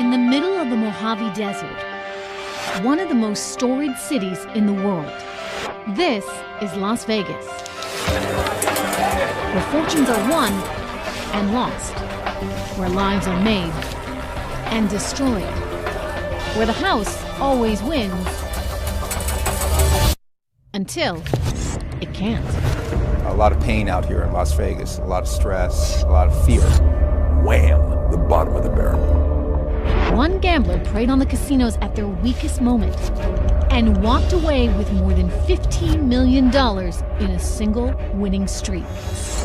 In the middle of the Mojave Desert, one of the most storied cities in the world, this is Las Vegas, where fortunes are won and lost, where lives are made and destroyed, where the house always wins until it can't. A lot of pain out here in Las Vegas, a lot of stress, a lot of fear. Wham! The bottom of the barrel. One gambler preyed on the casinos at their weakest moment and walked away with more than $15 million in a single winning streak.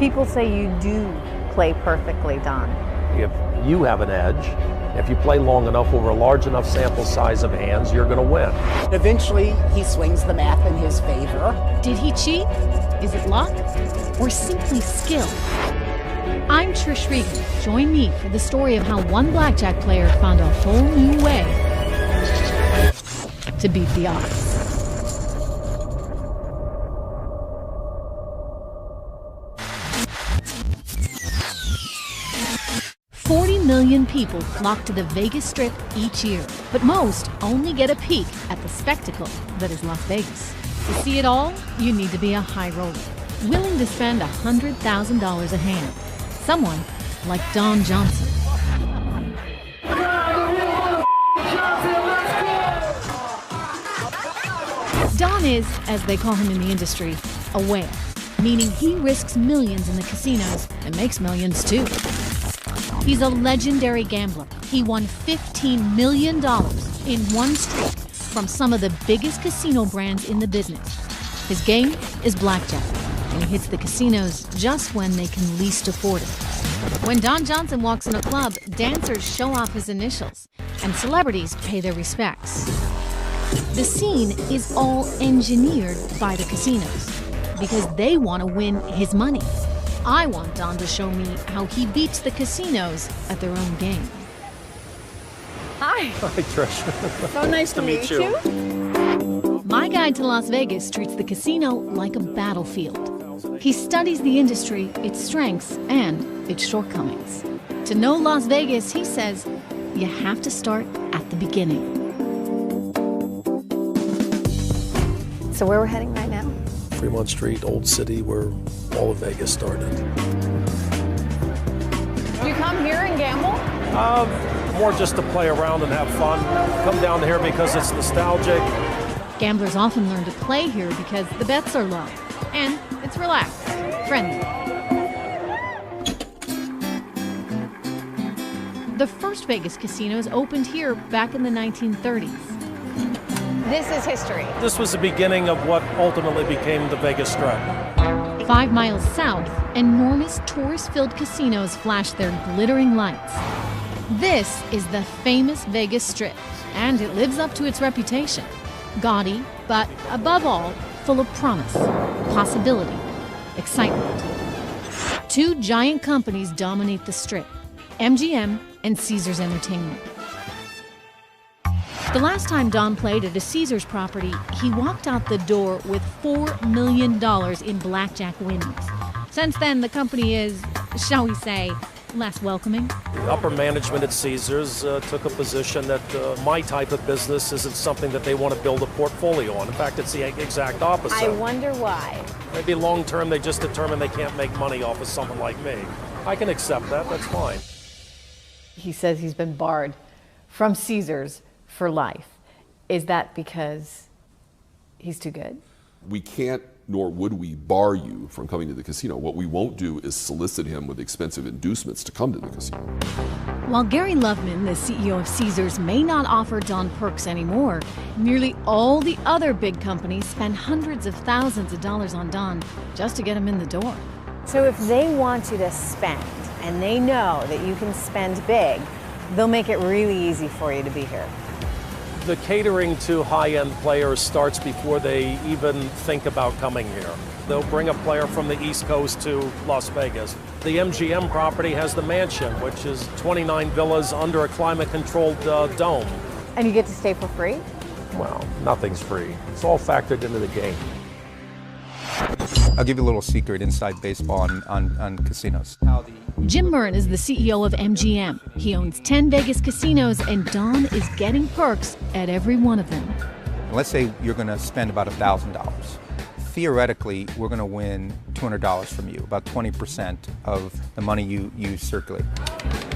People say you do play perfectly, Don. If you have an edge, if you play long enough over a large enough sample size of hands, you're going to win. Eventually, he swings the math in his favor. Did he cheat? Is it luck? Or simply skill? I'm Trish Regan. Join me for the story of how one blackjack player found a whole new way to beat the odds. $40 million people flock to the Vegas Strip each year, but most only get a peek at the spectacle that is Las Vegas. To see it all, you need to be a high roller, willing to spend $100,000 a hand. Someone like Don Johnson. Don is, as they call him in the industry, a whale, meaning he risks millions in the casinos and makes millions too. He's a legendary gambler. He won $15 million in one streak from some of the biggest casino brands in the business. His game is blackjack, and he hits the casinos just when they can least afford it. When Don Johnson walks in a club, dancers show off his initials, and celebrities pay their respects. The scene is all engineered by the casinos because they want to win his money. I want Don to show me how he beats the casinos at their own game. Hi. Hi, Trish. So nice to meet you. My guide to Las Vegas treats the casino like a battlefield. He studies the industry, its strengths, and its shortcomings. To know Las Vegas, he says, you have to start at the beginning. So where we're heading right now? Fremont Street, Old City, where all of Vegas started. Do you come here and gamble? More just to play around and have fun. Come down here because it's nostalgic. Gamblers often learn to play here because the bets are low, and it's relaxed, friendly. The first Vegas casinos opened here back in the 1930s. This is history. This was the beginning of what ultimately became the Vegas Strip. 5 miles south, enormous tourist-filled casinos flash their glittering lights. This is the famous Vegas Strip, and it lives up to its reputation. Gaudy, but above all, full of promise, possibility, excitement. Two giant companies dominate the Strip, MGM and Caesars Entertainment. The last time Don played at a Caesars property, he walked out the door with $4 million in blackjack winnings. Since then, the company is, shall we say, less welcoming. The upper management at Caesars took a position that my type of business isn't something that they want to build a portfolio on. In fact, it's the exact opposite. I wonder why. Maybe long term they just determine they can't make money off of someone like me. I can accept that, that's fine. He says he's been barred from Caesars for life. Is that because he's too good? We can't, nor would we, bar you from coming to the casino. What we won't do is solicit him with expensive inducements to come to the casino. While Gary Loveman, the CEO of Caesars, may not offer Don perks anymore, nearly all the other big companies spend hundreds of thousands of dollars on Don just to get him in the door. So if they want you to spend, and they know that you can spend big, they'll make it really easy for you to be here. The catering to high-end players starts before they even think about coming here. They'll bring a player from the East Coast to Las Vegas. The MGM property has the mansion, which is 29 villas under a climate-controlled dome. And you get to stay for free? Well, nothing's free. It's all factored into the game. I'll give you a little secret inside baseball on casinos. Jim Murren is the CEO of MGM. He owns 10 Vegas casinos, and Don is getting perks at every one of them. Let's say you're going to spend about $1,000. Theoretically, we're going to win $200 from you, about 20% of the money you circulate.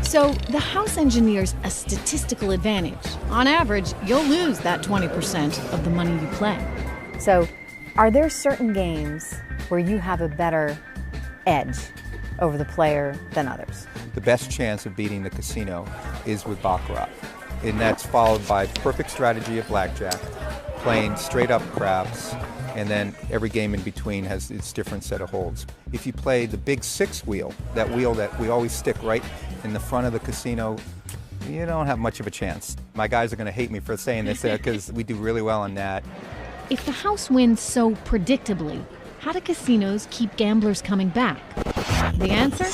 So the house engineers a statistical advantage. On average, you'll lose that 20% of the money you play. So, are there certain games where you have a better edge over the player than others? The best chance of beating the casino is with baccarat, and that's followed by perfect strategy of blackjack, playing straight up craps, and then every game in between has its different set of holds. If you play the big 6 wheel, that wheel that we always stick right in the front of the casino, you don't have much of a chance. My guys are going to hate me for saying this because we do really well on that. If the house wins so predictably, how do casinos keep gamblers coming back? The answer?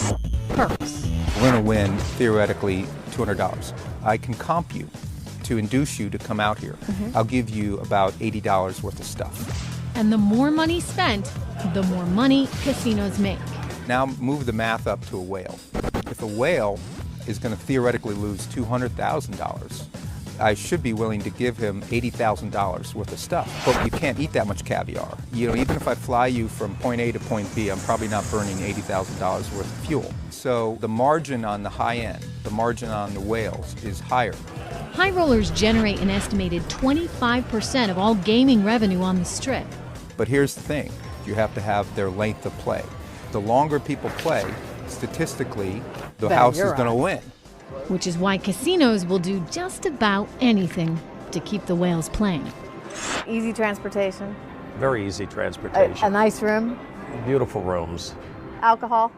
Perks. We're going to win, theoretically, $200. I can comp you to induce you to come out here. I'll give you about $80 worth of stuff. And the more money spent, the more money casinos make. Now move the math up to a whale. If a whale is going to theoretically lose $200,000, I should be willing to give him $80,000 worth of stuff. But you can't eat that much caviar. You know, even if I fly you from point A to point B, I'm probably not burning $80,000 worth of fuel. So the margin on the high end, the margin on the whales is higher. High rollers generate an estimated 25% of all gaming revenue on the Strip. But here's the thing, you have to have their length of play. The longer people play, statistically, the house is going to win. Which is why casinos will do just about anything to keep the whales playing. Easy transportation, Very easy transportation. a nice room, Beautiful rooms. alcohol,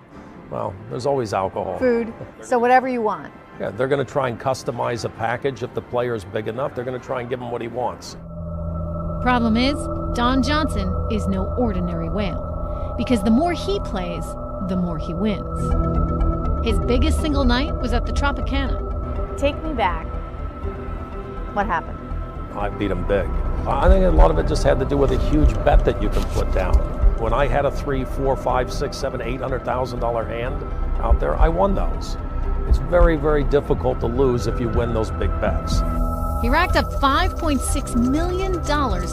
Well, there's always alcohol. food, so whatever you want. Yeah, they're going to try and customize a package. If the player's big enough, they're going to try and give him what he wants. Problem is, Don Johnson is no ordinary whale. Because the more he plays, the more he wins. His biggest single night was at the Tropicana. Take me back. What happened? I beat him big. I think a lot of it just had to do with a huge bet that you can put down. When I had a $300,000, $400,000, $500,000, $600,000, $700,000 hand out there, I won those. It's very, very difficult to lose if you win those big bets. He racked up $5.6 million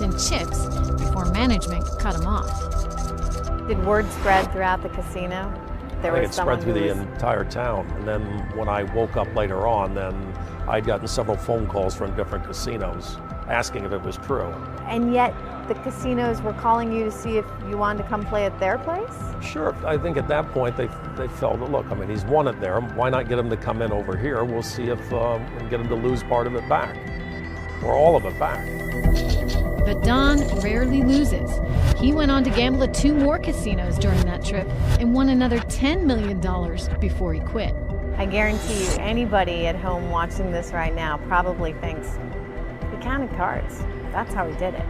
in chips before management cut him off. Did word spread throughout the casino? I think it spread through the entire town. And then when I woke up later on, then I'd gotten several phone calls from different casinos asking if it was true. And yet the casinos were calling you to see if you wanted to come play at their place? Sure, I think at that point they felt, look, I mean, he's won it there. Why not get him to come in over here? We'll see if we can get him to lose part of it back, or all of it back. But Don rarely loses. He went on to gamble at 2 more casinos during that trip and won another $10 million before he quit. I guarantee you, anybody at home watching this right now probably thinks, he counted cards. That's how he did it.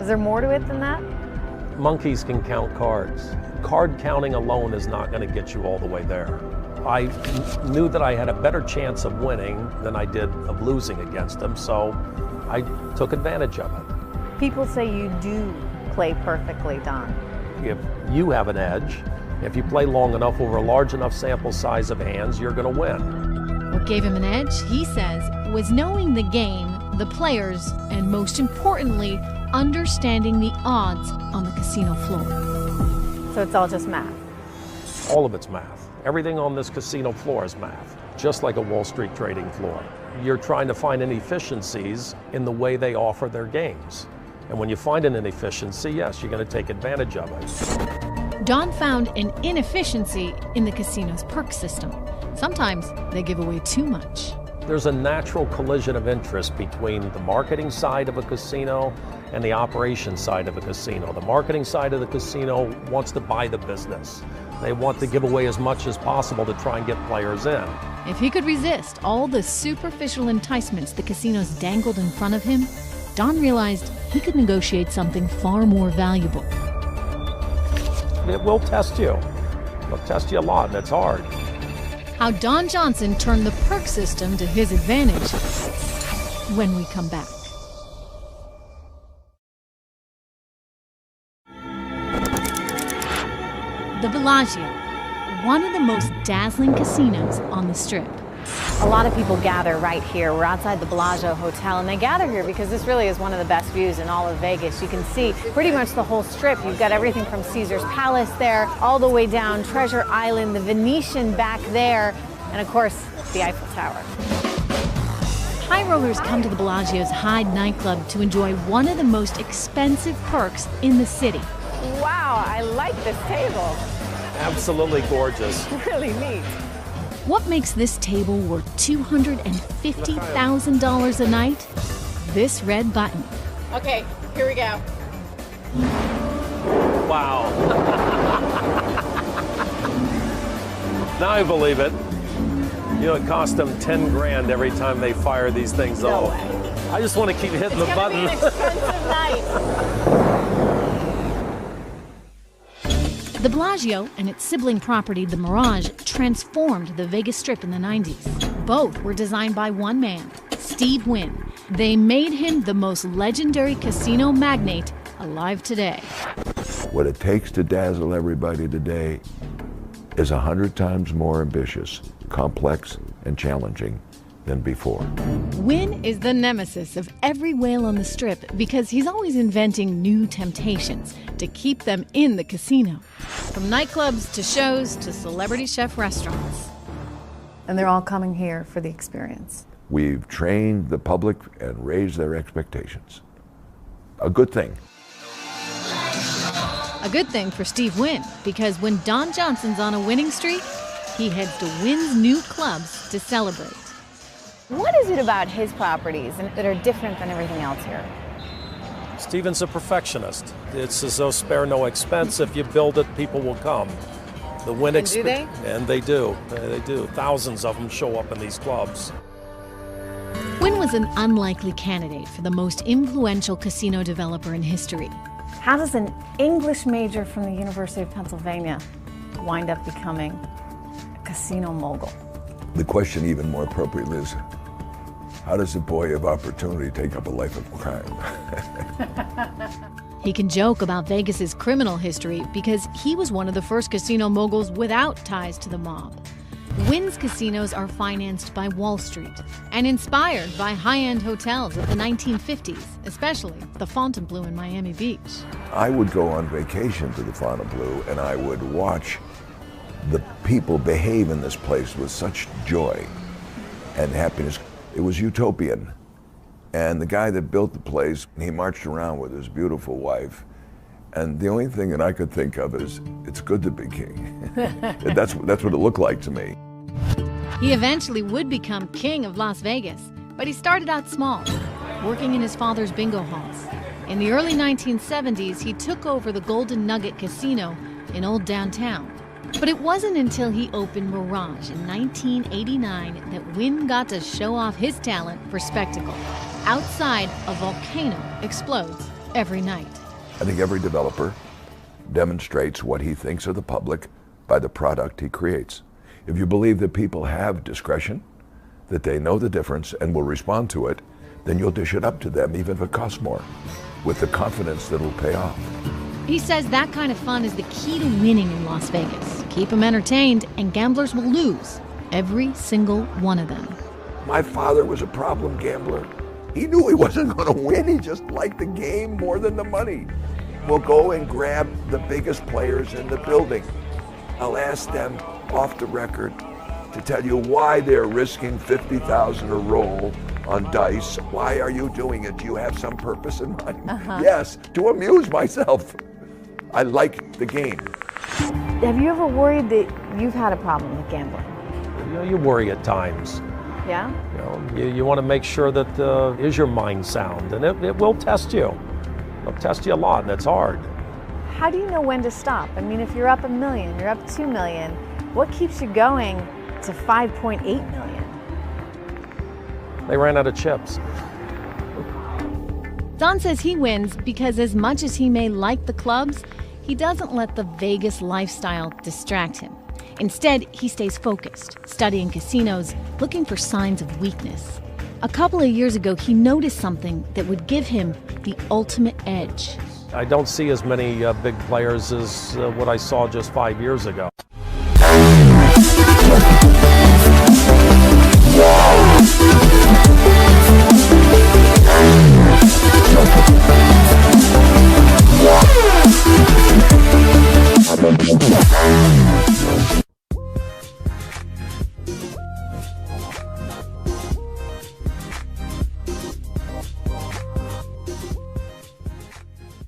Is there more to it than that? Monkeys can count cards. Card counting alone is not going to get you all the way there. I knew that I had a better chance of winning than I did of losing against them, so I took advantage of it. People say you do play perfectly, Don. If you have an edge, if you play long enough over a large enough sample size of hands, you're going to win. What gave him an edge, he says, was knowing the game, the players, and most importantly, understanding the odds on the casino floor. So it's all just math. All of it's math. Everything on this casino floor is math, just like a Wall Street trading floor. You're trying to find inefficiencies in the way they offer their games. And when you find an inefficiency, yes, you're going to take advantage of it. Don found an inefficiency in the casino's perk system. Sometimes they give away too much. There's a natural collision of interest between the marketing side of a casino and the operation side of a casino. The marketing side of the casino wants to buy the business. They want to give away as much as possible to try and get players in. If he could resist all the superficial enticements the casinos dangled in front of him, Don realized he could negotiate something far more valuable. It will test you. It'll test you a lot, and it's hard. How Don Johnson turned the perk system to his advantage when we come back. The Bellagio, one of the most dazzling casinos on the Strip. A lot of people gather right here. We're outside the Bellagio Hotel, and they gather here because this really is one of the best views in all of Vegas. You can see pretty much the whole Strip. You've got everything from Caesar's Palace there, all the way down Treasure Island, the Venetian back there, and of course, the Eiffel Tower. High rollers come to the Bellagio's Hyde nightclub to enjoy one of the most expensive perks in the city. Wow, I like this table. Absolutely gorgeous. Really neat. What makes this table worth $250,000 a night? This red button. Okay, here we go. Wow. Now I believe it. You know, it cost them 10 grand every time they fire these things No off. way. I just want to keep hitting the button. It's gonna be an expensive night. The Bellagio and its sibling property, the Mirage, transformed the Vegas Strip in the 90s. Both were designed by one man, Steve Wynn. They made him the most legendary casino magnate alive today. What it takes to dazzle everybody today is 100 times more ambitious, complex, and challenging than before. Wynn is the nemesis of every whale on the Strip because he's always inventing new temptations to keep them in the casino. From nightclubs to shows to celebrity chef restaurants. And they're all coming here for the experience. We've trained the public and raised their expectations. A good thing. A good thing for Steve Wynn, because when Don Johnson's on a winning streak, he heads to Wynn's new clubs to celebrate. What is it about his properties that are different than everything else here? Steven's a perfectionist. It's as though spare no expense. If you build it, people will come. The Wynn And do they? And they do. They do. Thousands of them show up in these clubs. Wynn was an unlikely candidate for the most influential casino developer in history. How does an English major from the University of Pennsylvania wind up becoming a casino mogul? The question, even more appropriately, is how does a boy of opportunity take up a life of crime? He can joke about Vegas's criminal history because he was one of the first casino moguls without ties to the mob. Wynn's casinos are financed by Wall Street and inspired by high-end hotels of the 1950s, especially the Fontainebleau in Miami Beach. I would go on vacation to the Fontainebleau and I would watch the people behave in this place with such joy and happiness. It was utopian. And the guy that built the place, he marched around with his beautiful wife. And the only thing that I could think of is, it's good to be king. That's what it looked like to me. He eventually would become king of Las Vegas, but he started out small, working in his father's bingo halls. In the early 1970s, he took over the Golden Nugget Casino in Old Downtown. But it wasn't until he opened Mirage in 1989 that Wynn got to show off his talent for spectacle. Outside, a volcano explodes every night. I think every developer demonstrates what he thinks of the public by the product he creates. If you believe that people have discretion, that they know the difference and will respond to it, then you'll dish it up to them, even if it costs more, with the confidence that it'll pay off. He says that kind of fun is the key to winning in Las Vegas. Keep them entertained, and gamblers will lose, every single one of them. My father was a problem gambler. He knew he wasn't going to win. He just liked the game more than the money. We'll go and grab the biggest players in the building. I'll ask them off the record to tell you why they're risking $50,000 a roll on dice. Why are you doing it? Do you have some purpose in mind? Yes, to amuse myself. I like the game. Have you ever worried that you've had a problem with gambling? You know, you worry at times. Yeah? You want to make sure that is your mind sound, and it will test you. It'll test you a lot, and it's hard. How do you know when to stop? I mean, if you're up $1 million, you're up $2 million, what keeps you going to 5.8 million? They ran out of chips. Don says he wins because as much as he may like the clubs, he doesn't let the Vegas lifestyle distract him. Instead, he stays focused, studying casinos, looking for signs of weakness. A couple of years ago, he noticed something that would give him the ultimate edge. I don't see as many big players as what I saw just 5 years ago.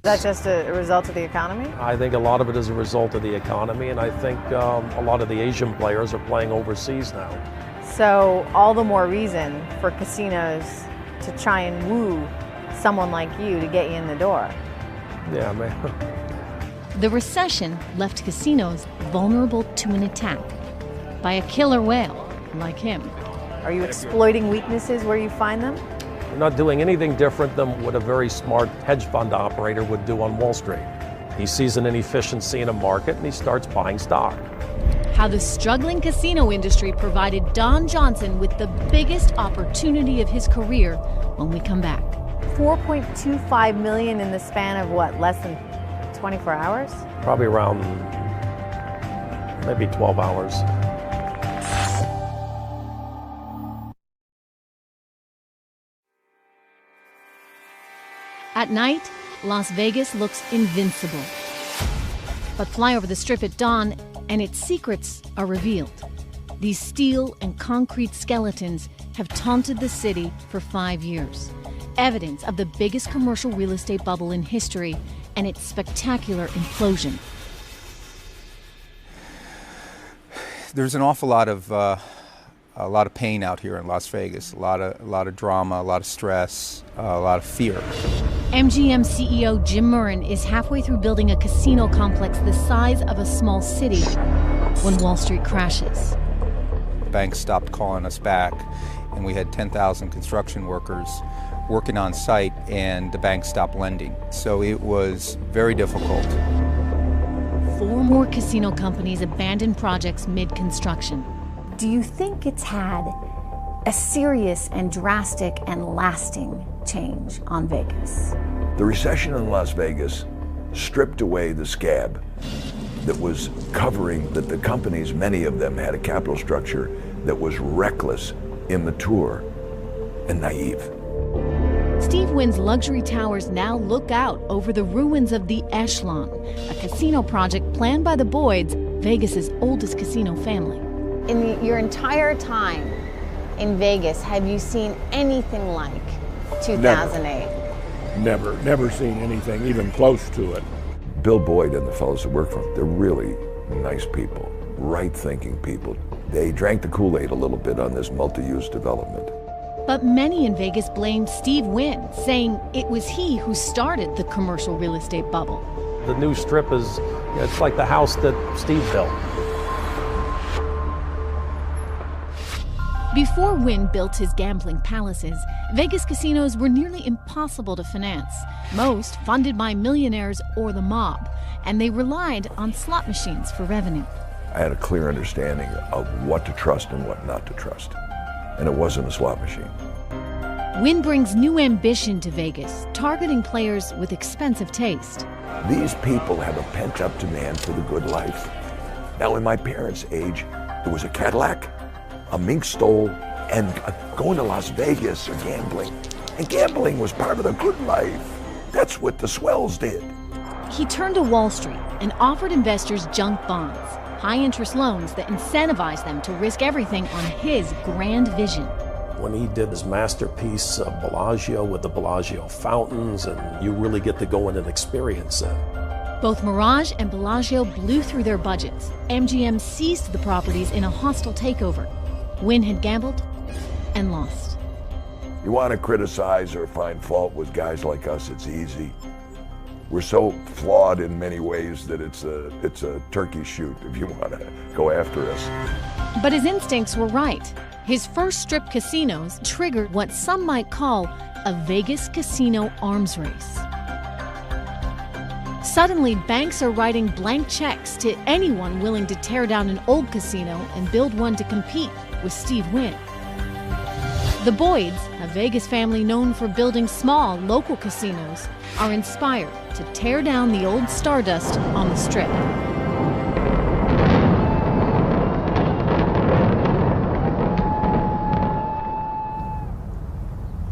Is that just a result of the economy? I think a lot of it is a result of the economy, and I think a lot of the Asian players are playing overseas now. So all the more reason for casinos to try and woo someone like you to get you in the door. Yeah, man. The recession left casinos vulnerable to an attack by a killer whale like him. Are you exploiting weaknesses where you find them? We're not doing anything different than what a very smart hedge fund operator would do on Wall Street. He sees an inefficiency in a market and he starts buying stock. How the struggling casino industry provided Don Johnson with the biggest opportunity of his career when we come back. $4.25 million in the span of what, less than 24 hours? Probably around maybe 12 hours. At night, Las Vegas looks invincible. But fly over the Strip at dawn, and its secrets are revealed. These steel and concrete skeletons have taunted the city for 5 years. Evidence of the biggest commercial real estate bubble in history and its spectacular implosion. There's an awful lot of pain out here in Las Vegas. A lot of drama, a lot of stress, a lot of fear. MGM CEO Jim Murren is halfway through building a casino complex the size of a small city when Wall Street crashes. Banks stopped calling us back, and we had 10,000 construction workers working on site, and the bank stopped lending. So it was very difficult. 4 more casino companies abandoned projects mid-construction. Do you think it's had a serious and drastic and lasting change on Vegas? The recession in Las Vegas stripped away the scab that was covering that the companies, many of them had a capital structure that was reckless, immature, and naive. Steve Wynn's luxury towers now look out over the ruins of the Echelon, a casino project planned by the Boyds, Vegas's oldest casino family. In your entire time in Vegas, have you seen anything like 2008? Never seen anything even close to it. Bill Boyd and the fellows that work for him, they're really nice people, right-thinking people. They drank the Kool-Aid a little bit on this multi-use development. But many in Vegas blamed Steve Wynn, saying it was he who started the commercial real estate bubble. The new Strip is, it's like the house that Steve built. Before Wynn built his gambling palaces, Vegas casinos were nearly impossible to finance, most funded by millionaires or the mob, and they relied on slot machines for revenue. I had a clear understanding of what to trust and what not to trust, and it wasn't a slot machine. Wynn brings new ambition to Vegas, targeting players with expensive taste. These people have a pent-up demand for the good life. Now, in my parents' age, there was a Cadillac, a mink stole, and going to Las Vegas or gambling. And gambling was part of the good life. That's what the swells did. He turned to Wall Street and offered investors junk bonds, high-interest loans that incentivized them to risk everything on his grand vision. When he did his masterpiece, Bellagio, with the Bellagio fountains, and you really get to go in and experience it. Both Mirage and Bellagio blew through their budgets. MGM seized the properties in a hostile takeover. Wynn had gambled and lost. You want to criticize or find fault with guys like us, it's easy. We're so flawed in many ways that it's a turkey shoot if you want to go after us. But his instincts were right. His first Strip casinos triggered what some might call a Vegas casino arms race. Suddenly, banks are writing blank checks to anyone willing to tear down an old casino and build one to compete with Steve Wynn. The Boyds, a Vegas family known for building small, local casinos, are inspired to tear down the old stardust on the Strip.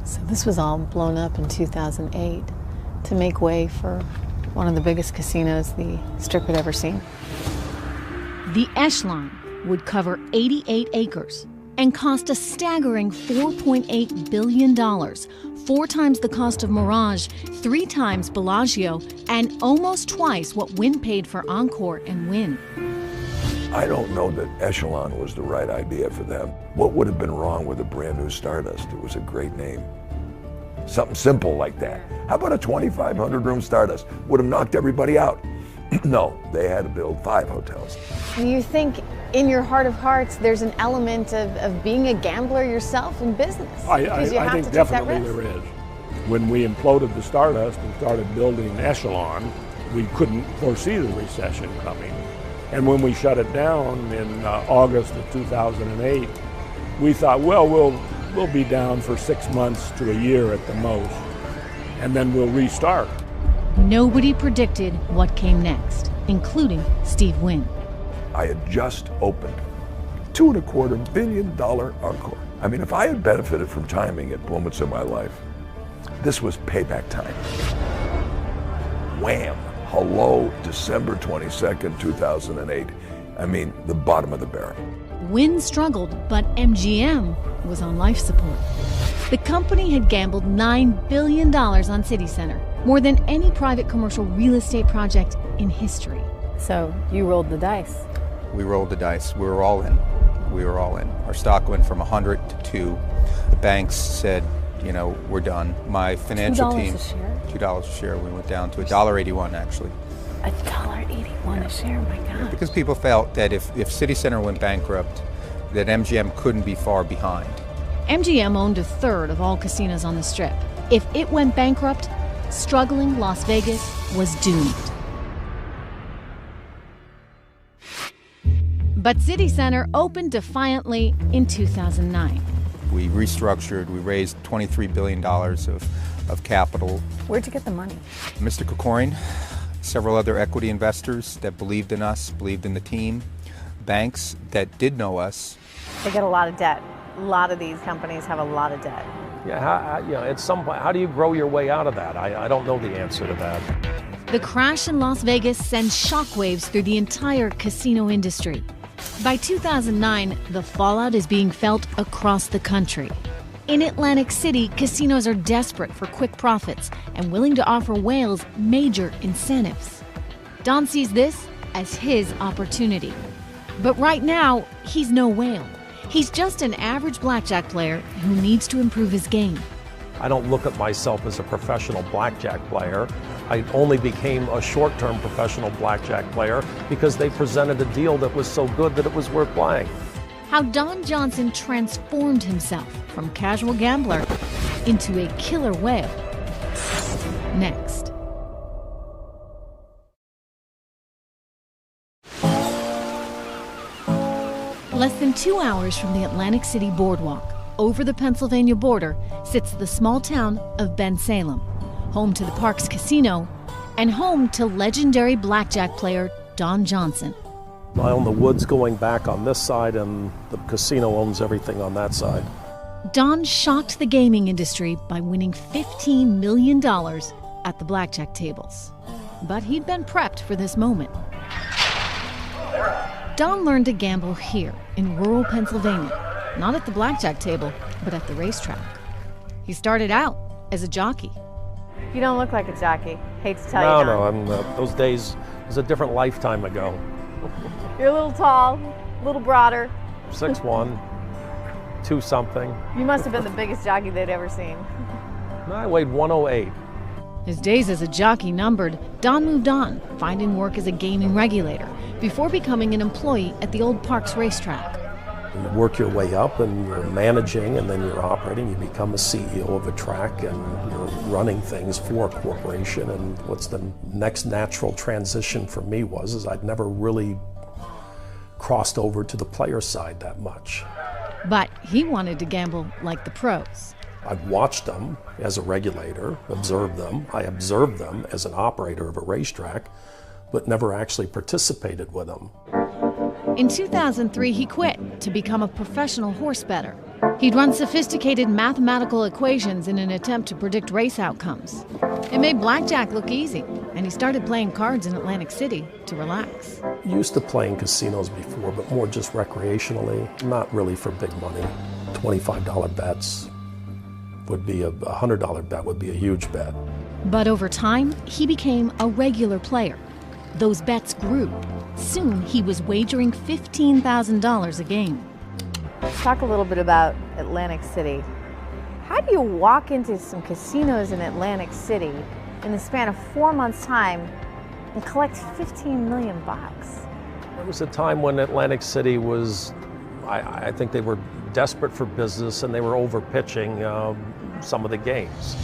So this was all blown up in 2008 to make way for one of the biggest casinos the Strip had ever seen. The airline would cover 88 acres and cost a staggering $4.8 billion, 4 times the cost of Mirage, 3 times Bellagio, and almost twice what Wynn paid for Encore and Wynn. I don't know that Echelon was the right idea for them. What would have been wrong with a brand new Stardust? It was a great name. Something simple like that. How about a 2,500 room Stardust? Would have knocked everybody out. No, they had to build 5 hotels. Do you think in your heart of hearts there's an element of being a gambler yourself in business? I think definitely there is. When we imploded the Stardust and started building Echelon, we couldn't foresee the recession coming. And when we shut it down in August of 2008, we thought, well, we'll be down for 6 months to a year at the most, and then we'll restart. Nobody predicted what came next, including Steve Wynn. I had just opened $2.25 billion Encore. I mean, if I had benefited from timing at moments in my life, this was payback time. Wham! Hello, December 22nd, 2008. I mean, the bottom of the barrel. Wynn struggled, but MGM was on life support. The company had gambled $9 billion on City Center, more than any private commercial real estate project in history. So you rolled the dice. We rolled the dice. We were all in. We were all in. Our stock went from 100 to 2. The banks said, you know, we're done. My financial team, $2 a share? $2 a share. We went down to $1.81 actually. $1.81 a share, my God. Because people felt that if City Center went bankrupt, that MGM couldn't be far behind. MGM owned a third of all casinos on the Strip. If it went bankrupt, struggling Las Vegas was doomed. But City Center opened defiantly in 2009. We restructured, we raised $23 billion of capital. Where'd you get the money? Mr. Kokorin, several other equity investors that believed in us, believed in the team, banks that did know us. They get a lot of debt. A lot of these companies have a lot of debt. Yeah, at some point, how do you grow your way out of that? I don't know the answer to that. The crash in Las Vegas sends shockwaves through the entire casino industry. By 2009, the fallout is being felt across the country. In Atlantic City, casinos are desperate for quick profits and willing to offer whales major incentives. Don sees this as his opportunity. But right now, he's no whale. He's just an average blackjack player who needs to improve his game. I don't look at myself as a professional blackjack player. I only became a short-term professional blackjack player because they presented a deal that was so good that it was worth playing. How Don Johnson transformed himself from casual gambler into a killer whale. Next. Less than 2 hours from the Atlantic City boardwalk, over the Pennsylvania border, sits the small town of Bensalem, home to the Parks Casino and home to legendary blackjack player Don Johnson. I own the woods going back on this side, and the casino owns everything on that side. Don shocked the gaming industry by winning $15 million at the blackjack tables. But he'd been prepped for this moment. Don learned to gamble here in rural Pennsylvania, not at the blackjack table, but at the racetrack. He started out as a jockey. You don't look like a jockey. Hate to tell you. No, those days was a different lifetime ago. You're a little tall, a little broader. 6'1", 2-something. You must have been the biggest jockey they'd ever seen. I weighed 108. His days as a jockey numbered, Don moved on, finding work as a gaming regulator, before becoming an employee at the old Parks racetrack. You work your way up and you're managing and then you're operating. You become a CEO of a track and you're running things for a corporation. And what's the next natural transition for me is I'd never really crossed over to the player side that much. But he wanted to gamble like the pros. I've watched them as a regulator, observed them. I observed them as an operator of a racetrack, but never actually participated with them. In 2003, he quit to become a professional horse bettor. He'd run sophisticated mathematical equations in an attempt to predict race outcomes. It made blackjack look easy, and he started playing cards in Atlantic City to relax. Used to playing casinos before, but more just recreationally, not really for big money. $25 bets would be a $100 bet would be a huge bet. But over time, he became a regular player. Those bets grew. Soon, he was wagering $15,000 a game. Let's talk a little bit about Atlantic City. How do you walk into some casinos in Atlantic City in the span of 4 months' time and collect $15 million? There was a time when Atlantic City was, I think they were desperate for business and they were overpitching some of the games.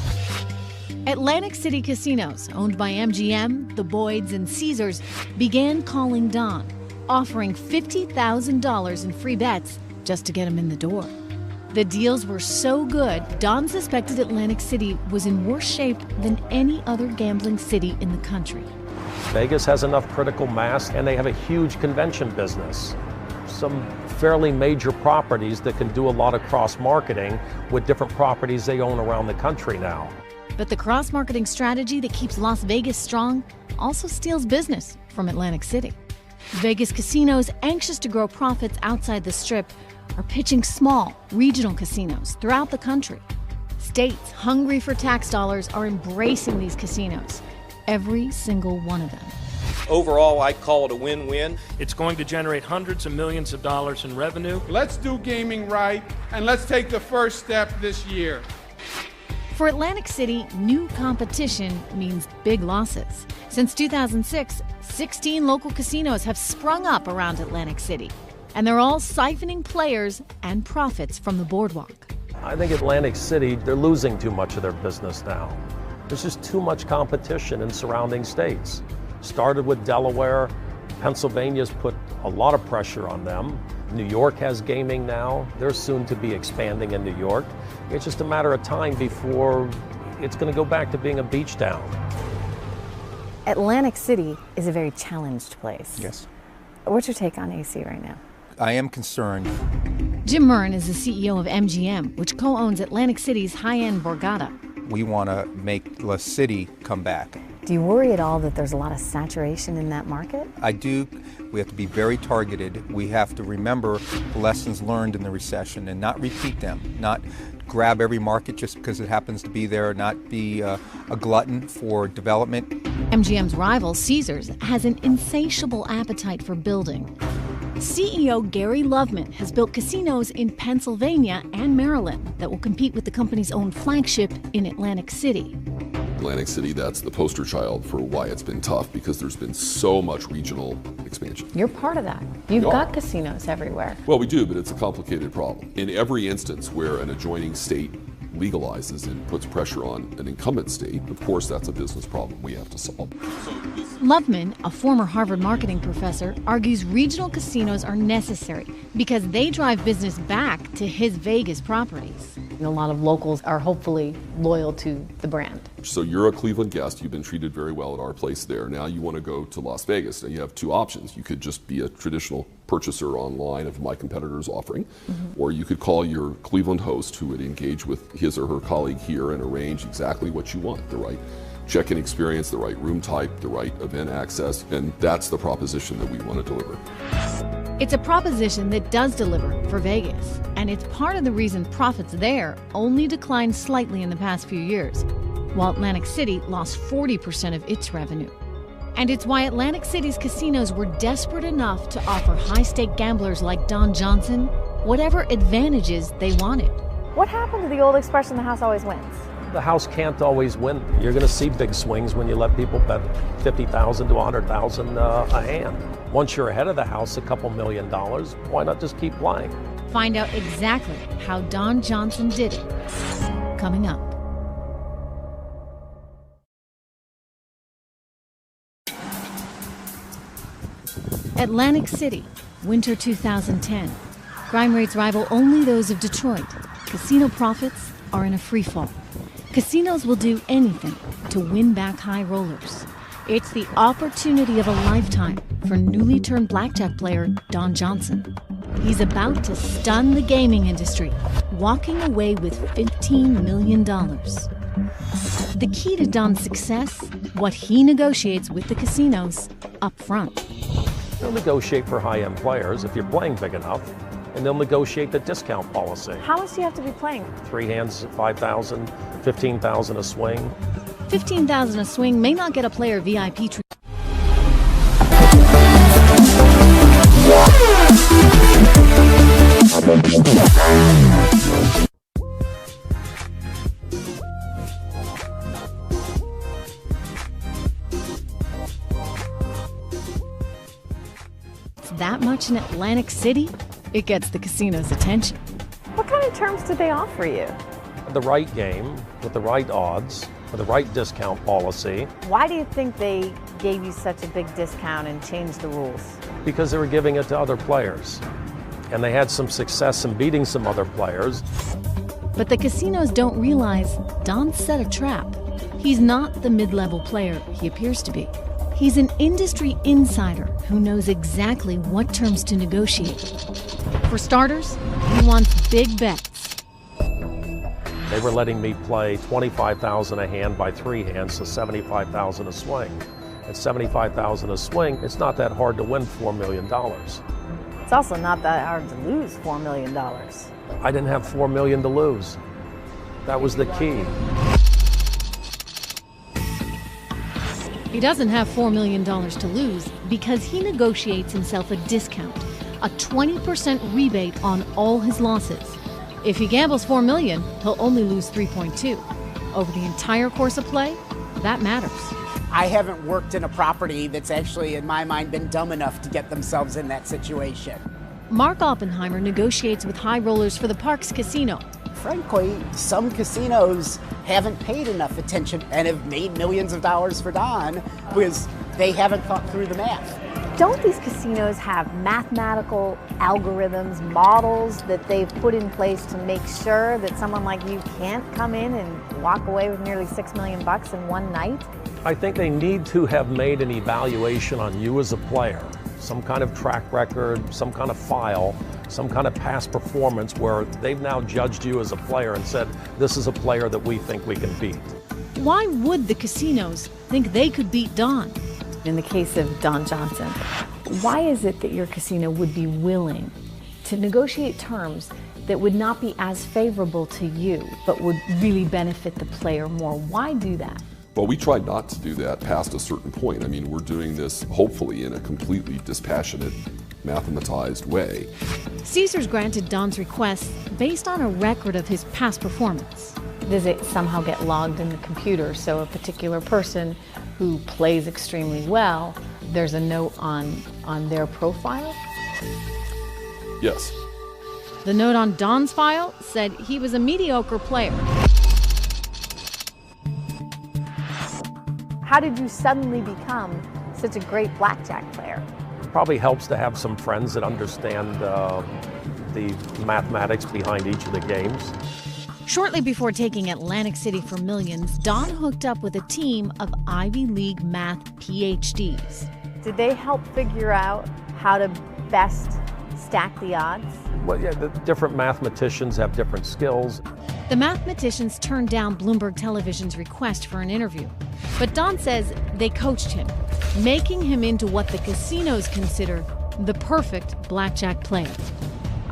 Atlantic City casinos, owned by MGM, the Boyds, and Caesars, began calling Don, offering $50,000 in free bets just to get him in the door. The deals were so good, Don suspected Atlantic City was in worse shape than any other gambling city in the country. Vegas has enough critical mass, and they have a huge convention business. Some fairly major properties that can do a lot of cross-marketing with different properties they own around the country now. But the cross-marketing strategy that keeps Las Vegas strong also steals business from Atlantic City. Vegas casinos, anxious to grow profits outside the Strip, are pitching small, regional casinos throughout the country. States hungry for tax dollars are embracing these casinos, every single one of them. Overall, I call it a win-win. It's going to generate hundreds of millions of dollars in revenue. Let's do gaming right, and let's take the first step this year. For Atlantic City, new competition means big losses. Since 2006, 16 local casinos have sprung up around Atlantic City, and they're all siphoning players and profits from the boardwalk. I think Atlantic City, they're losing too much of their business now. There's just too much competition in surrounding states. Started with Delaware. Pennsylvania's put a lot of pressure on them. New York has gaming now. They're soon to be expanding in New York. It's just a matter of time before it's going to go back to being a beach town. Atlantic City is a very challenged place. Yes. What's your take on AC right now? I am concerned. Jim Murren is the CEO of MGM, which co-owns Atlantic City's high-end Borgata. We want to make La City come back. Do you worry at all that there's a lot of saturation in that market? I do. We have to be very targeted. We have to remember the lessons learned in the recession and not repeat them, not grab every market just because it happens to be there, not be a glutton for development. MGM's rival, Caesars, has an insatiable appetite for building. CEO Gary Loveman has built casinos in Pennsylvania and Maryland that will compete with the company's own flagship in Atlantic City. Atlantic City, that's the poster child for why it's been tough, because there's been so much regional expansion. You're part of that. You've got casinos everywhere. Well, we do, but it's a complicated problem. In every instance where an adjoining state legalizes and puts pressure on an incumbent state, of course that's a business problem we have to solve. Loveman, a former Harvard marketing professor, argues regional casinos are necessary because they drive business back to his Vegas properties. A lot of locals are hopefully loyal to the brand. So you're a Cleveland guest, you've been treated very well at our place there. Now you want to go to Las Vegas. Now you have two options. You could just be a traditional purchaser online of my competitor's offering, or you could call your Cleveland host who would engage with his or her colleague here and arrange exactly what you want, the right check-in experience, the right room type, the right event access, and that's the proposition that we want to deliver. It's a proposition that does deliver for Vegas, and it's part of the reason profits there only declined slightly in the past few years, while Atlantic City lost 40% of its revenue. And it's why Atlantic City's casinos were desperate enough to offer high-stake gamblers like Don Johnson whatever advantages they wanted. What happened to the old expression, the house always wins? The house can't always win. You're going to see big swings when you let people bet $50,000 to $100,000 a hand. Once you're ahead of the house a couple $1 million, why not just keep playing? Find out exactly how Don Johnson did it, coming up. Atlantic City, winter 2010. Crime rates rival only those of Detroit. Casino profits are in a free fall. Casinos will do anything to win back high rollers. It's the opportunity of a lifetime for newly turned blackjack player Don Johnson. He's about to stun the gaming industry, walking away with $15 million. The key to Don's success, what he negotiates with the casinos up front. They'll negotiate for high-end players if you're playing big enough, and they'll negotiate the discount policy. How much do you have to be playing? 3 hands at $5,000, $15,000 a swing. $15,000 a swing may not get a player VIP treatment. That much in Atlantic City, it gets the casino's attention. What kind of terms did they offer you? The right game, with the right odds, with the right discount policy. Why do you think they gave you such a big discount and changed the rules? Because they were giving it to other players. And they had some success in beating some other players. But the casinos don't realize Don set a trap. He's not the mid-level player he appears to be. He's an industry insider who knows exactly what terms to negotiate. For starters, he wants big bets. They were letting me play $25,000 a hand by 3 hands, so $75,000 a swing. At $75,000 a swing, it's not that hard to win $4 million. It's also not that hard to lose $4 million. I didn't have $4 million to lose. That was the key. He doesn't have $4 million to lose because he negotiates himself a discount, a 20% rebate on all his losses. If he gambles $4 million, he'll only lose 3.2. Over the entire course of play, that matters. I haven't worked in a property that's actually, in my mind, been dumb enough to get themselves in that situation. Mark Oppenheimer negotiates with high rollers for the Parks Casino. Frankly, some casinos haven't paid enough attention and have made millions of dollars for Don because they haven't thought through the math. Don't these casinos have mathematical algorithms, models that they've put in place to make sure that someone like you can't come in and walk away with nearly $6 million in one night? I think they need to have made an evaluation on you as a player, some kind of track record, some kind of file, some kind of past performance where they've now judged you as a player and said, this is a player that we think we can beat. Why would the casinos think they could beat Don? In the case of Don Johnson, why is it that your casino would be willing to negotiate terms that would not be as favorable to you, but would really benefit the player more? Why do that? Well, we tried not to do that past a certain point. I mean, we're doing this hopefully in a completely dispassionate, mathematized way. Caesars granted Don's request based on a record of his past performance. Does it somehow get logged in the computer? So a particular person who plays extremely well, there's a note on their profile? Yes. The note on Don's file said he was a mediocre player. How did you suddenly become such a great blackjack player? It probably helps to have some friends that understand the mathematics behind each of the games. Shortly before taking Atlantic City for millions, Don hooked up with a team of Ivy League math PhDs. Did they help figure out how to best stack the odds? Well, yeah, the different mathematicians have different skills. The mathematicians turned down Bloomberg Television's request for an interview. But Don says they coached him, making him into what the casinos consider the perfect blackjack player.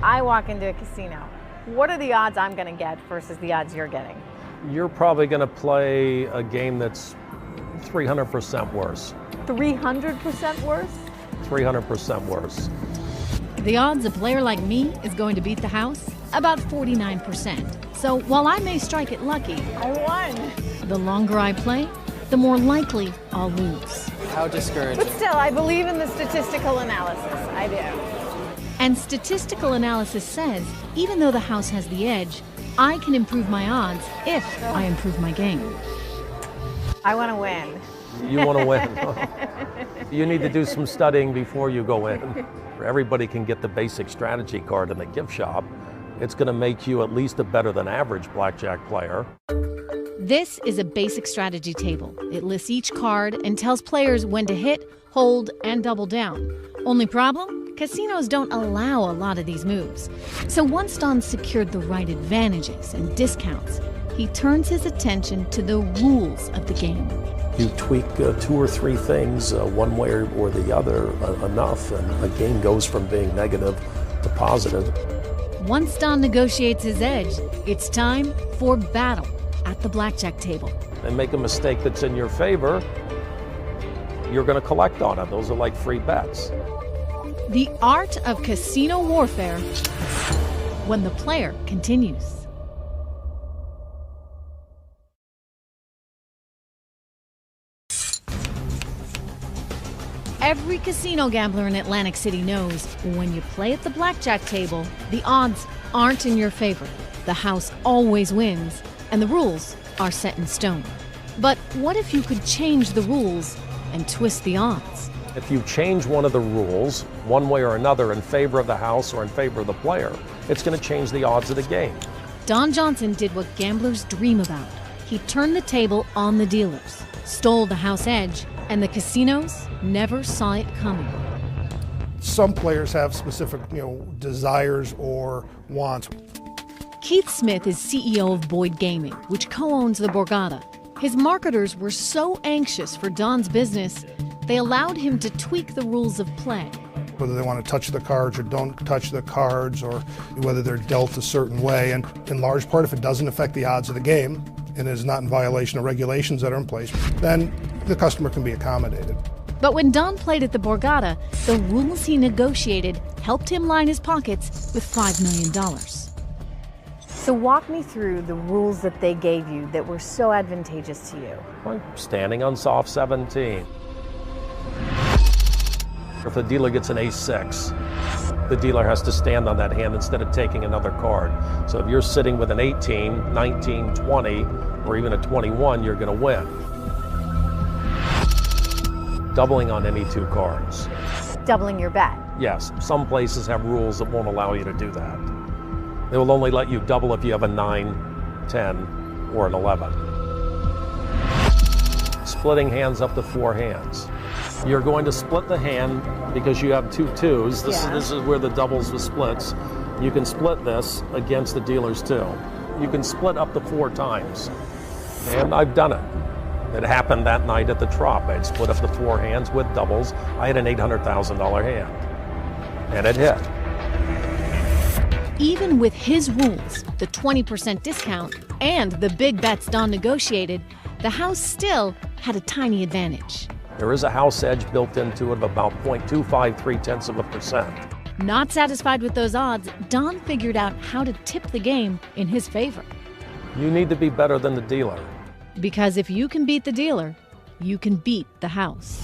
I walk into a casino. What are the odds I'm going to get versus the odds you're getting? You're probably going to play a game that's 300% worse. 300% worse? 300% worse. The odds a player like me is going to beat the house? About 49%. So while I may strike it lucky, I won. The longer I play, the more likely I'll lose. How discouraging. But still, I believe in the statistical analysis. I do. And statistical analysis says, even though the house has the edge, I can improve my odds if I improve my game. I want to win. You want to win. You need to do some studying before you go in. Everybody can get the basic strategy card in the gift shop. It's going to make you at least a better than average blackjack player. This is a basic strategy table. It lists each card and tells players when to hit, hold, and double down. Only problem? Casinos don't allow a lot of these moves. So once Don secured the right advantages and discounts, he turns his attention to the rules of the game. You tweak 2 or 3 things one way or the other enough, and the game goes from being negative to positive. Once Don negotiates his edge, it's time for battle at the blackjack table. And make a mistake that's in your favor, you're going to collect on it. Those are like free bets. The art of casino warfare when the player continues. Every casino gambler in Atlantic City knows when you play at the blackjack table, the odds aren't in your favor. The house always wins, and the rules are set in stone. But what if you could change the rules and twist the odds? If you change one of the rules, one way or another, in favor of the house or in favor of the player, it's going to change the odds of the game. Don Johnson did what gamblers dream about. He turned the table on the dealers, stole the house edge, and the casinos never saw it coming. Some players have specific, desires or wants. Keith Smith is CEO of Boyd Gaming, which co-owns the Borgata. His marketers were so anxious for Don's business, they allowed him to tweak the rules of play. Whether they want to touch the cards or don't touch the cards, or whether they're dealt a certain way. And in large part, if it doesn't affect the odds of the game and is not in violation of regulations that are in place, then the customer can be accommodated. But when Don played at the Borgata, the rules he negotiated helped him line his pockets with $5 million. So walk me through the rules that they gave you that were so advantageous to you. Like standing on soft 17. If the dealer gets an ace-6, the dealer has to stand on that hand instead of taking another card. So if you're sitting with an 18, 19, 20, or even a 21, you're going to win. Doubling on any 2 cards. Doubling your bet. Yes, some places have rules that won't allow you to do that. They will only let you double if you have a 9, 10, or an 11. Splitting hands up to 4 hands. You're going to split the hand because you have 2 2s. This is where the doubles the splits. You can split this against the dealers too. You can split up to 4 times. And I've done it. It happened that night at the Trop. I'd split up the 4 hands with doubles. I had an $800,000 hand. And it hit. Even with his rules, the 20% discount, and the big bets Don negotiated, the house still had a tiny advantage. There is a house edge built into it of about 0.253%. Not satisfied with those odds, Don figured out how to tip the game in his favor. You need to be better than the dealer. Because if you can beat the dealer, you can beat the house.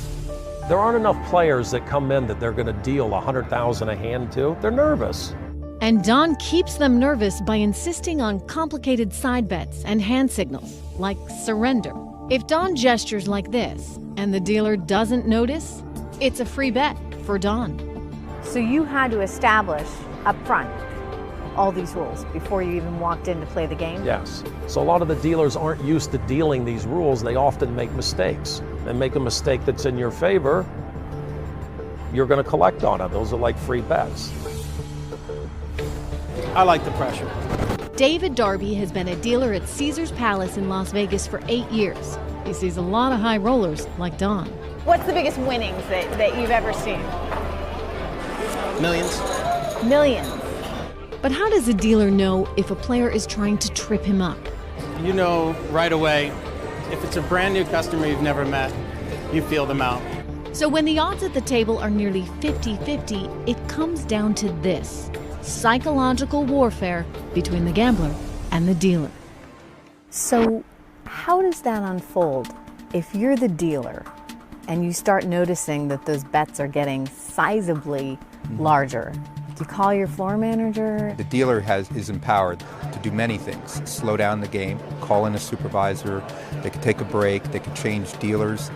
There aren't enough players that come in that they're going to deal $100,000 a hand to. They're nervous. And Don keeps them nervous by insisting on complicated side bets and hand signals, like surrender. If Don gestures like this, and the dealer doesn't notice, it's a free bet for Don. So you had to establish up front all these rules before you even walked in to play the game? Yes. So a lot of the dealers aren't used to dealing these rules. They often make mistakes. They make a mistake that's in your favor, you're going to collect on it. Those are like free bets. I like the pressure. David Darby has been a dealer at Caesars Palace in Las Vegas for 8 years. He sees a lot of high rollers like Don. What's the biggest winnings that you've ever seen? Millions. Millions. But how does a dealer know if a player is trying to trip him up? You know right away, if it's a brand new customer you've never met, you feel them out. So when the odds at the table are nearly 50-50, it comes down to this: psychological warfare between the gambler and the dealer. So how does that unfold if you're the dealer and you start noticing that those bets are getting sizably larger? Do you call your floor manager? The dealer is empowered to do many things. Slow down the game, call in a supervisor, they could take a break, they could change dealers.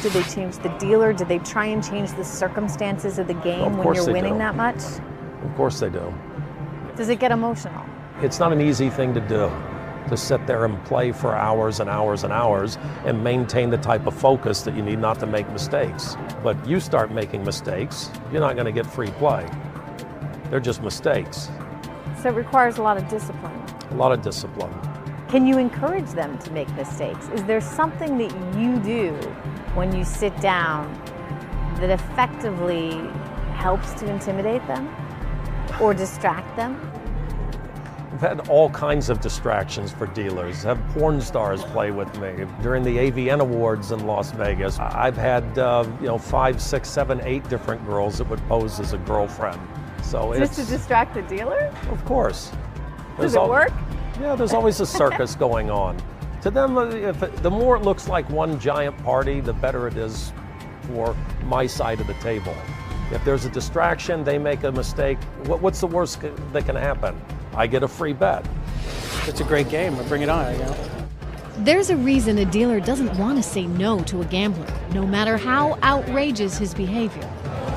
Did they change the dealer? Did they try and change the circumstances of the game when you're winning that much? Of course they do. Does it get emotional? It's not an easy thing to do, to sit there and play for hours and hours and hours and maintain the type of focus that you need not to make mistakes. But you start making mistakes, you're not going to get free play. They're just mistakes. So it requires a lot of discipline. A lot of discipline. Can you encourage them to make mistakes? Is there something that you do when you sit down that effectively helps to intimidate them or distract them? I've had all kinds of distractions for dealers. I've had porn stars play with me. During the AVN Awards in Las Vegas, I've had 5, 6, 7, 8 different girls that would pose as a girlfriend. So just to distract the dealer? Of course. Does it work? Yeah, there's always a circus going on. To them, the more it looks like one giant party, the better it is for my side of the table. If there's a distraction, they make a mistake, what's the worst that can happen? I get a free bet. It's a great game. Bring it on. There's a reason a dealer doesn't want to say no to a gambler, no matter how outrageous his behavior.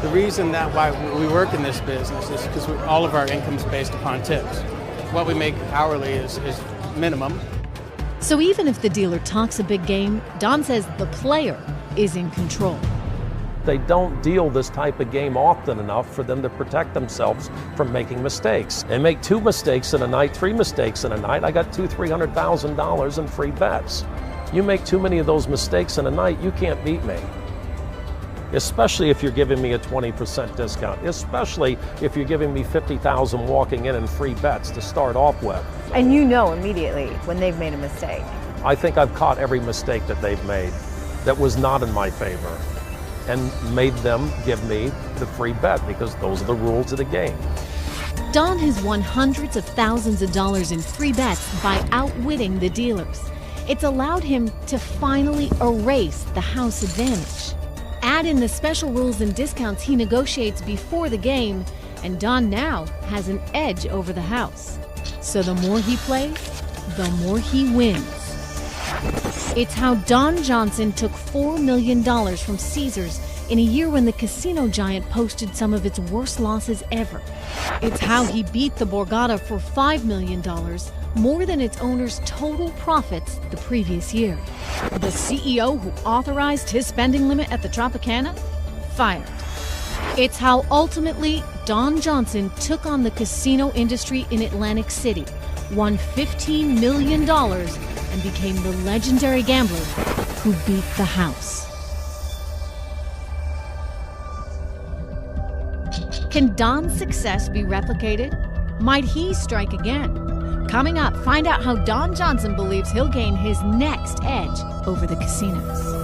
The reason that why we work in this business is because all of our income is based upon tips. What we make hourly is minimum. So even if the dealer talks a big game, Don says the player is in control. They don't deal this type of game often enough for them to protect themselves from making mistakes. They make 2 mistakes in a night, 3 mistakes in a night. I got $200,000-$300,000 in free bets. You make too many of those mistakes in a night, you can't beat me. Especially if you're giving me a 20% discount, especially if you're giving me $50,000 walking in and free bets to start off with. And you know immediately when they've made a mistake. I think I've caught every mistake that they've made that was not in my favor and made them give me the free bet because those are the rules of the game. Don has won hundreds of thousands of dollars in free bets by outwitting the dealers. It's allowed him to finally erase the house advantage. Add in the special rules and discounts he negotiates before the game, and Don now has an edge over the house. So the more he plays, the more he wins. It's how Don Johnson took $4 million from Caesars in a year when the casino giant posted some of its worst losses ever. It's how he beat the Borgata for $5 million, more than its owner's total profits the previous year. The CEO who authorized his spending limit at the Tropicana? Fired. It's how ultimately Don Johnson took on the casino industry in Atlantic City, won $15 million, and became the legendary gambler who beat the house. Can Don's success be replicated? Might he strike again? Coming up, find out how Don Johnson believes he'll gain his next edge over the casinos.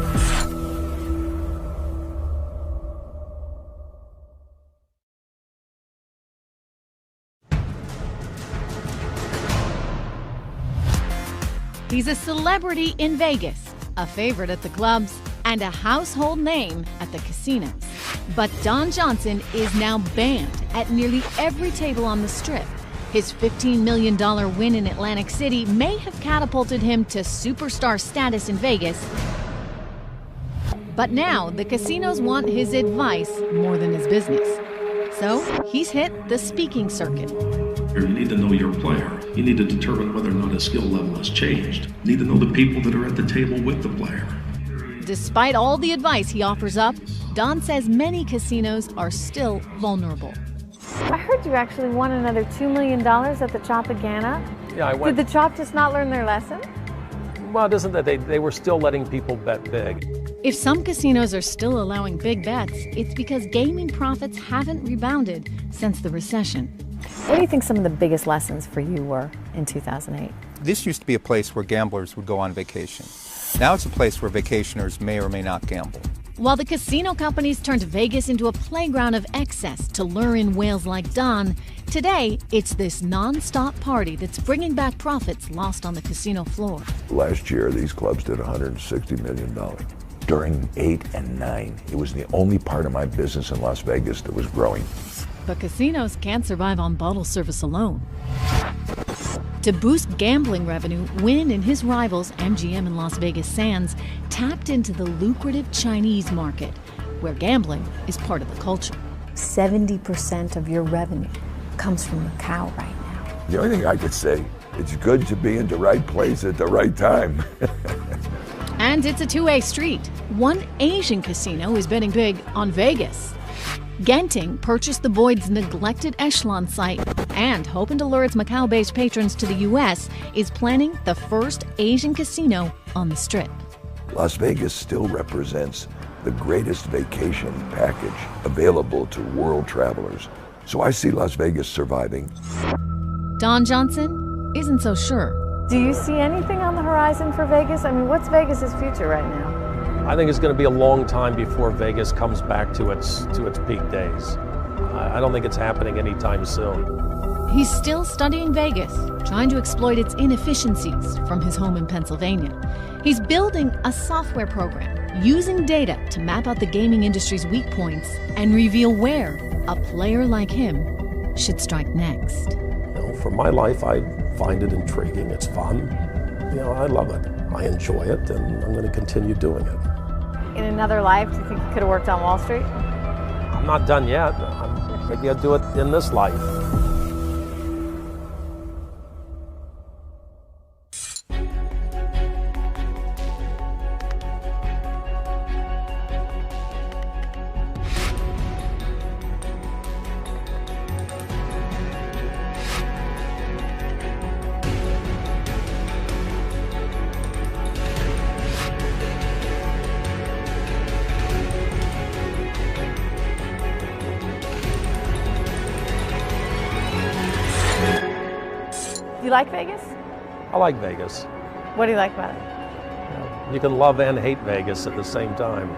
He's a celebrity in Vegas, a favorite at the clubs, and a household name at the casinos. But Don Johnson is now banned at nearly every table on the Strip. His $15 million win in Atlantic City may have catapulted him to superstar status in Vegas. But now the casinos want his advice more than his business. So he's hit the speaking circuit. You need to know your player. You need to determine whether or not his skill level has changed. You need to know the people that are at the table with the player. Despite all the advice he offers up, Don says many casinos are still vulnerable. I heard you actually won another $2 million at the Tropicana. Yeah, I went. Did the Trop just not learn their lesson? Well, it isn't that they were still letting people bet big. If some casinos are still allowing big bets, it's because gaming profits haven't rebounded since the recession. What do you think some of the biggest lessons for you were in 2008? This used to be a place where gamblers would go on vacation. Now it's a place where vacationers may or may not gamble. While the casino companies turned Vegas into a playground of excess to lure in whales like Don, today it's this non-stop party that's bringing back profits lost on the casino floor. Last year, these clubs did $160 million. During 8 and 9, it was the only part of my business in Las Vegas that was growing. But casinos can't survive on bottle service alone. To boost gambling revenue, Wynn and his rivals, MGM and Las Vegas Sands, tapped into the lucrative Chinese market, where gambling is part of the culture. 70% of your revenue comes from Macau right now. The only thing I could say, it's good to be in the right place at the right time. And it's a two-way street. One Asian casino is betting big on Vegas. Genting purchased the Boyd's neglected Echelon site and, hoping to lure its Macau-based patrons to the U.S., is planning the first Asian casino on the Strip. Las Vegas still represents the greatest vacation package available to world travelers. So I see Las Vegas surviving. Don Johnson isn't so sure. Do you see anything on the horizon for Vegas? I mean, what's Vegas's future right now? I think it's going to be a long time before Vegas comes back to its peak days. I don't think it's happening anytime soon. He's still studying Vegas, trying to exploit its inefficiencies from his home in Pennsylvania. He's building a software program using data to map out the gaming industry's weak points and reveal where a player like him should strike next. For my life, I find it intriguing. It's fun. I love it. I enjoy it, and I'm going to continue doing it. In another life, do you think you could have worked on Wall Street? I'm not done yet. Maybe I'll do it in this life. Do you like Vegas? I like Vegas. What do you like about it? You can love and hate Vegas at the same time.